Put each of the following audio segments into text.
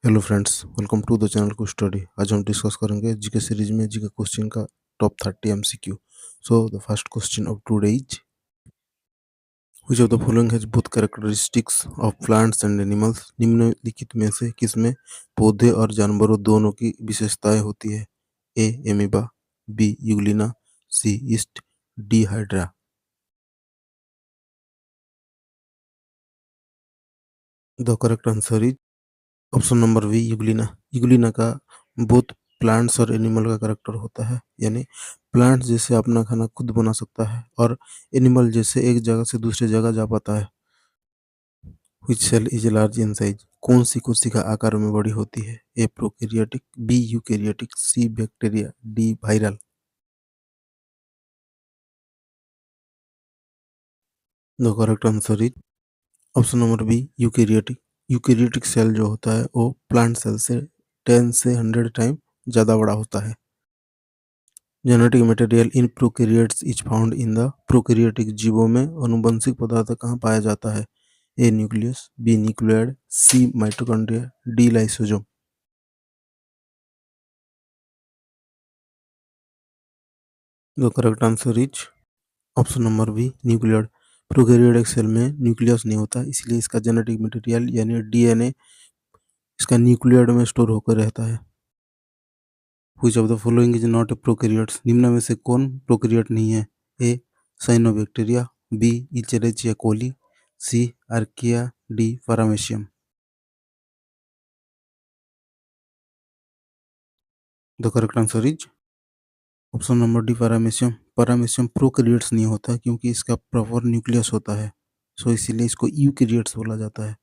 Hello friends, welcome to the channel कुछ study. आज हम डिस्कस करेंगे जीके सीरीज में जीके क्वेश्चन का top 30 MCQ. So the first question of today is which of the following has both characteristics of plants and animals. निम्नलिखित में से किसमें पौधे और जानवरों दोनों की विशेषताएं होती है? A amoeba, B euglena, C yeast, D hydra. The correct answer is option number B euglena. Euglena का बोथ प्लांट्स और एनिमल का करेक्टर होता है, यानी प्लांट जैसे अपना खाना खुद बना सकता है और एनिमल जैसे एक जगह से दूसरी जगह जा पाता है। Which cell is large in size. कौन सी कोशिका आकार में बड़ी होती है? A prokaryotic, B eukaryotic, C bacteria, D viral. The correct answer is option number B eukaryotic. Eukaryotic cell जो होता है वो प्लांट सेल से 10 से 100 टाइम ज़्यादा बड़ा होता है। Genetic material in prokaryotes is found in the prokaryotic जीवों में आनुवंशिक पदार्थ कहाँ पाया जाता है? A nucleus, B nucleoid, C mitochondria, D lysosome. The correct answer is option number B nucleoid. Prokaryotic cell में न्यूक्लियस नहीं होता, इसलिए इसका जेनेटिक मटेरियल यानी डीएनए इसका न्यूक्लियोइड में स्टोर होकर रहता है। Which of the following is not a prokaryotes. निम्न में से कौन प्रोकैरियोट नहीं है? A cyanobacteria, B Escherichia coli, C archaea, D paramecium. The correct answer is option number D paramecium. Paramecium prokaryotes नहीं होता क्योंकि इसका प्रॉपर न्यूक्लियस होता है, सो इसीलिए इसको यूकैरियोट्स बोला जाता है।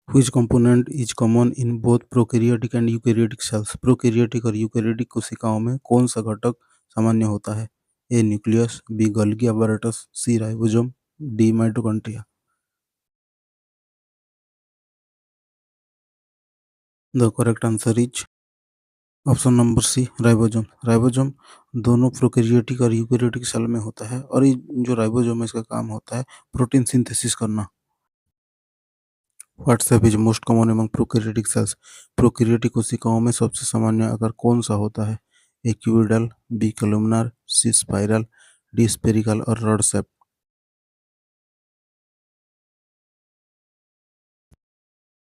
Which component is common in both prokaryotic and eukaryotic cells. Prokaryotic और यूकैरियोटिक कोशिकाओं में कौन सा घटक सामान्य होता है? A nucleus, B Golgi apparatus, C ribosome, D mitochondria. The correct answer is option number C ribosome. Ribosome दोनों प्रोकैरियोटिक और यूकैरियोटिक सेल में होता है और ये जो राइबोसोम है इसका काम होता है प्रोटीन सिंथेसिस करना। WhatsApp is most common among prokaryotic cells. Prokaryotic कोशिकाओं में सबसे सामान्य आकार कौन सा होता है? ए क्यूबिडल, बी कॉलमनार, सी स्पाइरल, डी स्फेरिकल और rod shape.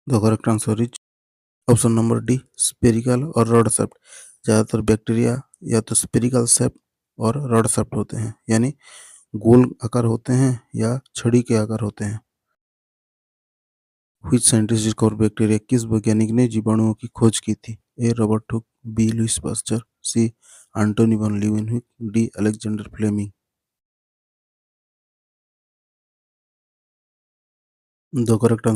The correct answer is option number D spherical और रॉड शेप। ज़्यादातर बैक्टीरिया या तो स्फेरिकल शेप और रॉड शेप होते हैं, यानी गोल आकार होते हैं या छड़ी के आकार होते हैं। Which scientist discover bacteria. किस वैज्ञानिक ने जीवाणुओं की खोज की थी? A Robert Hooke, B Louis Pasteur, C Antonie van Leeuwenhoek, D Alexander Fleming. The correct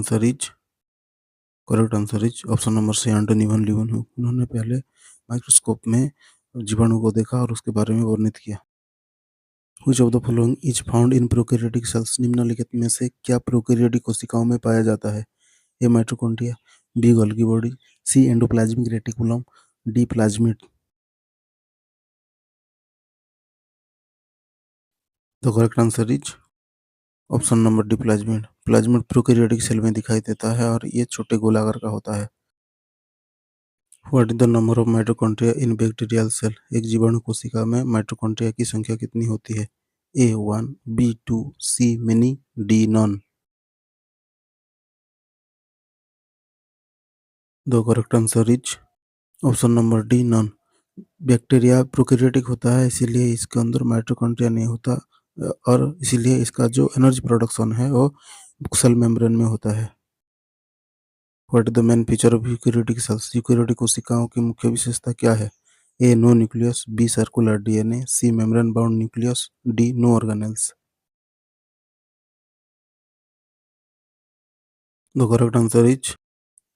answer is option number C Antonie van Leeuwenhoek. उन्होंने पहले माइक्रोस्कोप में जीवाणु को देखा और उसके बारे में वर्णित किया। Which of the following is found in prokaryotic cells. निम्नलिखित में से क्या प्रोकैरियोटिक कोशिकाओं में पाया जाता है? A mitochondria, B Golgi body, C endoplasmic reticulum, D plasmid. The correct answer is option number D plasmid. Plasmid prokaryotic cell में दिखाई देता है और ये छोटे गोलाकार का होता है। What is the number of mitochondria in bacterial cell. एक जीवाणु कोशिका में माइटोकॉन्ड्रिया की संख्या कितनी होती है? A one, B two, C many, D none. The correct answer is option number D none. Bacteria prokaryotic होता है, इसीलिए इसके अंदर माइटोकॉन्ड्रिया नहीं होता और इसीलिए इसका जो एनर्जी प्रोडक्शन है वो सेल मेम्ब्रेन में होता है। What is the main feature of eukaryotic cells. Eukaryotic कोशिकाओं की मुख्य विशेषता क्या है? A no nucleus, B circular DNA, C membrane bound nucleus, D no organelles. The correct answer is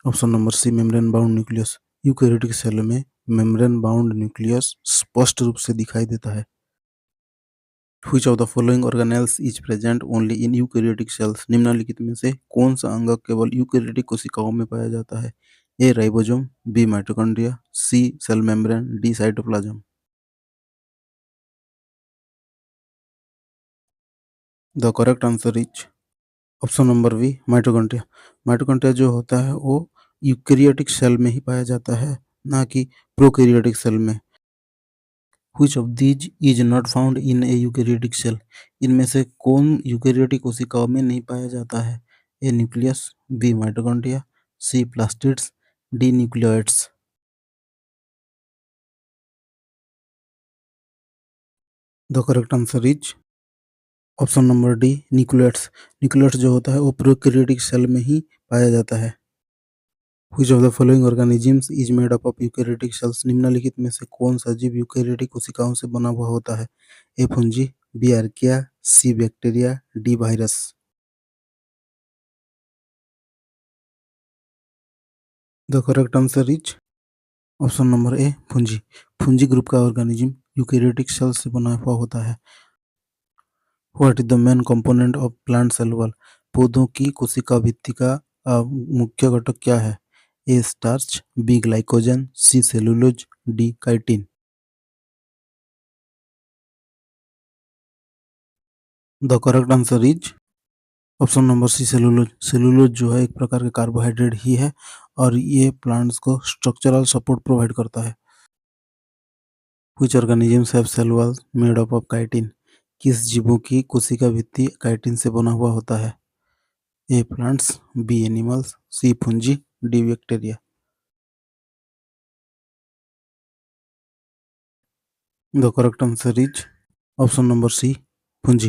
option number C membrane bound nucleus. Eukaryotic cell में membrane bound nucleus स्पष्ट रूप से दिखाई देता है। Which of the following organelles is present only in eukaryotic cells. निम्नलिखित में से कौन सा अंग केवल यूकैरियोटिक कोशिकाओं में पाया जाता है? A ribosome, B mitochondria, C cell membrane, D cytoplasm. The correct answer is option number B mitochondria. Mitochondria जो होता है वो यूकेरियोटिक सेल में ही पाया जाता है, ना कि प्रोकैरियोटिक सेल में। Which of these is not found in a eukaryotic cell? इनमें से कौन यूकेरियोटिक कोशिकाओं में नहीं पाया जाता है? A nucleus, B mitochondria, C plastids, D nucleoids. The correct answer is option number D nucleoids. Nucleoids जो होता है वो प्रोकैरियोटिक सेल में ही पाया जाता है। Which of the following organisms is made up of eukaryotic cells? निम्नलिखित में से कौन सा जीव यूकेरियोटिक कोशिकाओं से बना हुआ होता है? A fungi, B archaea, C bacteria, D virus. The correct answer is option number A fungi. Fungi group का ऑर्गेनिज्म यूकेरियोटिक सेल से बना हुआ होता है। What is the main component of plant cell wall? पौधों की कोशिका भित्ति का मुख्य घटक क्या है? A starch, B glycogen, C cellulose, D chitin. The correct answer is option number C cellulose. Cellulose जो है एक प्रकार का कार्बोहाइड्रेट ही है और ये प्लांट्स को स्ट्रक्चरल सपोर्ट प्रोवाइड करता है। Which organisms have cell walls made up of chitin? किस जीवों की कोशिका भित्ति काइटिन से बना हुआ होता है? A plants, B animals, C fungi, D bacteria. The correct answer is option number C fungi.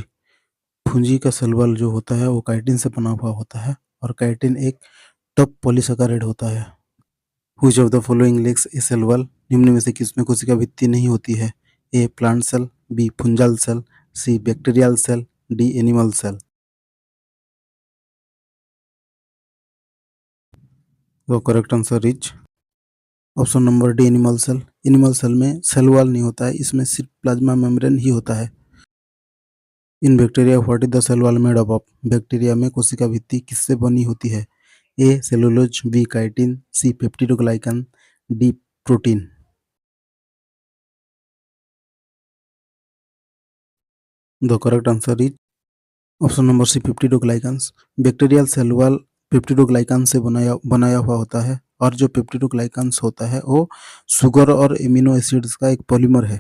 Fungi का सेल वॉल जो होता है वो काइटिन से बना हुआ होता है और काइटिन एक टफ पॉलीसेकेराइड होता है। Which of the following lacks a cell wall? निम्न में से किसमें कोशिका भित्ति नहीं होती है? A plant cell, B fungal cell, C bacterial cell, D animal cell. The correct answer is option number D animal cell. Animal cell में सेल वॉल नहीं होता है, इसमें सिर्फ प्लाज्मा मेम्ब्रेन ही होता है। In bacteria what is the cell wall made up of? Bacteria में कोशिका भित्ति किससे बनी होती है? A cellulose, B chitin, C peptidoglycan, D protein. The correct answer is option number C peptidoglycans. Bacterial cell wall peptidoglycan से बनाया बनाया हुआ होता है और जो पेप्टिडोग्लाइकन्स होता है वो शुगर और एमिनो एसिड्स का एक पॉलीमर है।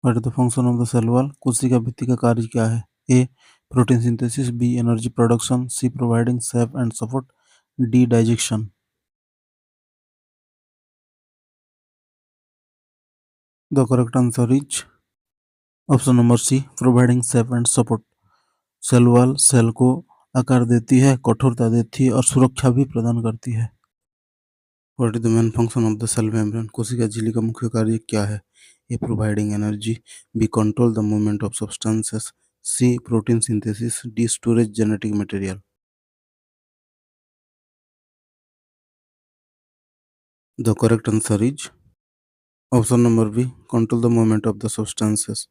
What is the function of the cell wall? कोशिका भित्ति का कार्य क्या है? A protein synthesis, B energy production, C providing shape and support, D digestion. The correct answer is option number C providing shape and support. Cell wall cell को आकार देती है, कठोरता देती है और सुरक्षा भी प्रदान करती है। What is the main function of the cell membrane? कोशिका झिल्ली का मुख्य कार्य क्या है? A providing energy, B control the movement of substances, C protein synthesis, D storage genetic material. The correct answer is option number B control the movement of the substances.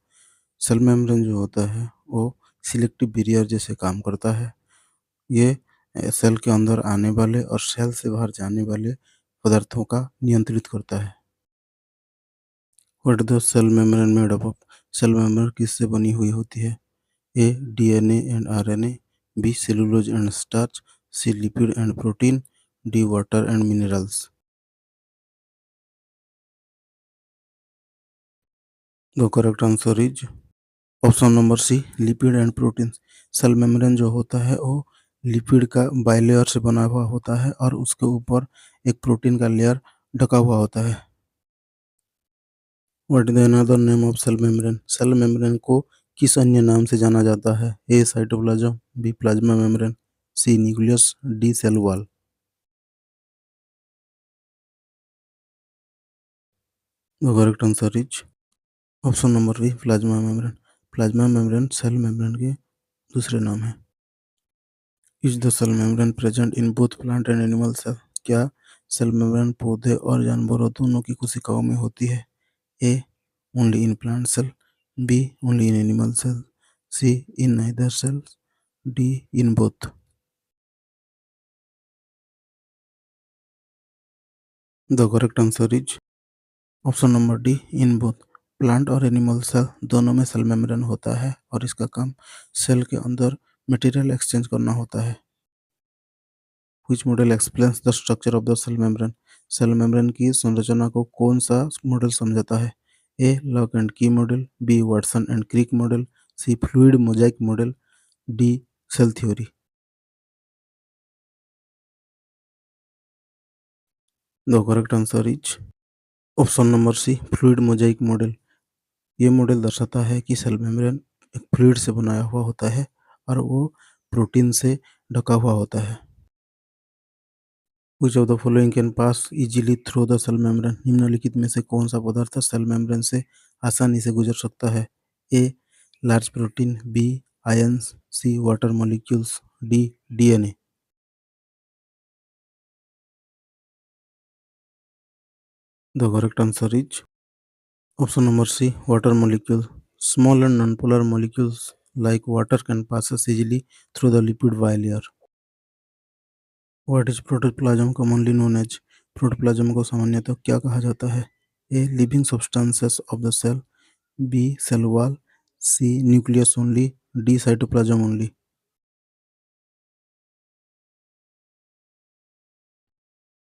Cell membrane जो होता है वो selective barrier जैसे काम करता है। ये cell के अंदर आने वाले और सेल से बाहर जाने वाले पदार्थों का नियंत्रित करता है। What the cell membrane made up of? Cell membrane किससे बनी हुई होती है? A DNA and RNA, B cellulose and starch, C lipid and protein, D water and minerals. The correct answer is option number C lipid and protein. Cell membrane जो होता है वो lipid का बाइलेयर से बना हुआ होता है और उसके ऊपर एक प्रोटीन का लेयर ढका हुआ होता है। What is the another name of cell membrane? Cell membrane को किस अन्य नाम से जाना जाता है? A cytoplasm, B plasma membrane, C nucleus, D cell wall. The correct answer is option number B plasma membrane. Plasma membrane cell membrane के दूसरे नाम है। Is the cell membrane present in both plant and animal cell? क्या cell membrane पौधे और जानवरों दोनों की कोशिकाओं में होती है? A only in plant cell, B only in animal cell, C in neither cells, D in both. The correct answer is option number D in both. Plant और एनिमल सेल दोनों में सेल मेम्ब्रेन होता है और इसका काम cell के अंदर मटेरियल एक्सचेंज करना होता है। Which model explains the structure of the cell membrane? Cell membrane की संरचना को कौन सा मॉडल समझाता है? A lock and key model, B Watson and Crick model, C fluid mosaic model, D cell theory. The correct answer is option number C fluid mosaic model. ये model दर्शाता है कि सेल मेम्ब्रेन एक fluid से बनाया हुआ होता है और वो प्रोटीन से ढका हुआ होता है। Which of the following can pass easily through the cell membrane? निम्नलिखित में से कौन सा पदार्थ सेल मेम्ब्रेन से आसानी से गुजर सकता है? A large protein, B ions, C water molecules, D DNA. The correct answer is option number C water molecule. Small and nonpolar molecules like water can pass easily through the lipid bilayer. What is protoplasm commonly known as? Protoplasm को सामान्यतः क्या कहा जाता है? A living substances of the cell, B cell wall, C nucleus only, D cytoplasm only.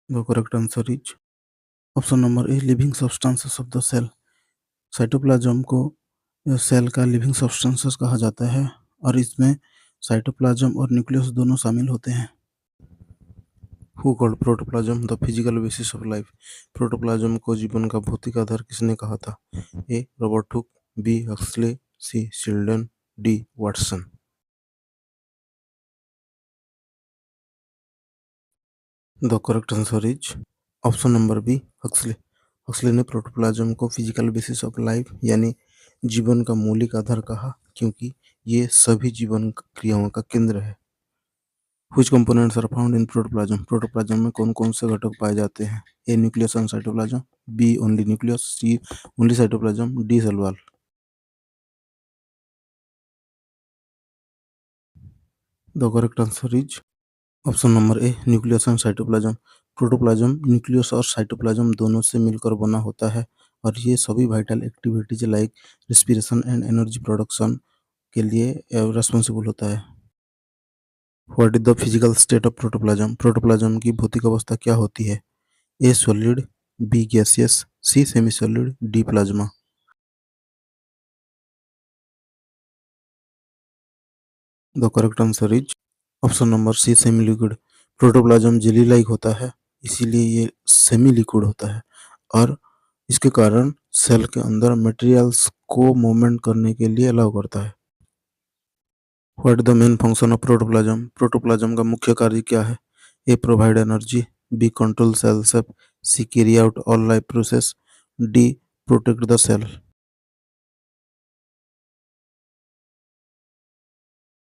The correct answer is option number A living substances of the cell. Cytoplasm को cell का living substances कहा जाता है और इसमें cytoplasm और nucleus दोनों शामिल होते हैं। Who called protoplasm the physical basis of life? Protoplasm को जीवन का भौतिक आधार किसने कहा था? A Robert Hooke, B Huxley, C Schleiden, D Watson. The correct answer is option number B Huxley. Huxley ने प्रोटोप्लाज्म को फिजिकल बेसिस ऑफ लाइफ यानी जीवन का मौलिक आधार कहा क्योंकि ये सभी जीवन क्रियाओं का केंद्र है। Which components are found in protoplasm? Protoplasm में कौन कौन से घटक पाए जाते हैं? A nucleus and cytoplasm, B only nucleus, C only cytoplasm, D cell wall. The correct answer is option number A nucleus and cytoplasm. Protoplasm nucleus और cytoplasm दोनों से मिलकर बना होता है और ये सभी vital activities like respiration and energy production के लिए रेस्पॉन्सिबल होता है। What is the physical state of protoplasm? Protoplasm की भौतिक अवस्था क्या होती है? A solid, B gaseous, C semi solid, D plasma. The correct answer is option number C semi liquid. Protoplasm jelly like होता है इसीलिए ये सेमी लिक्विड होता है और इसके कारण सेल के अंदर मटेरियल्स को मूवमेंट करने के लिए अलाउ करता है। What is the main function of protoplasm? Protoplasm का मुख्य कार्य क्या है? A provide energy, B control cell shape, C carry out all life process, D protect the cell.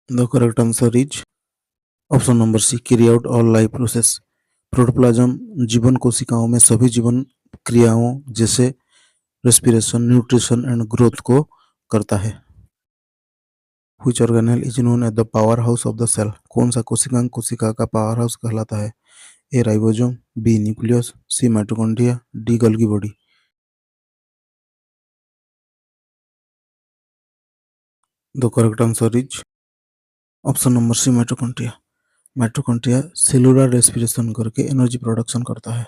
The correct answer is option number C carry out all life process. Protoplasm जीवन कोशिकाओं में सभी जीवन क्रियाओं जैसे रेस्पिरेशन, न्यूट्रिशन एंड ग्रोथ को करता है। Which organelle is known as the power house of the cell? कौन सा कोशिकांग कोशिका का पावर हाउस कहलाता है? A ribosome, B nucleus, C mitochondria, D Golgi body. The correct answer is option number C mitochondria. Mitochondria cellular respiration करके energy production करता है।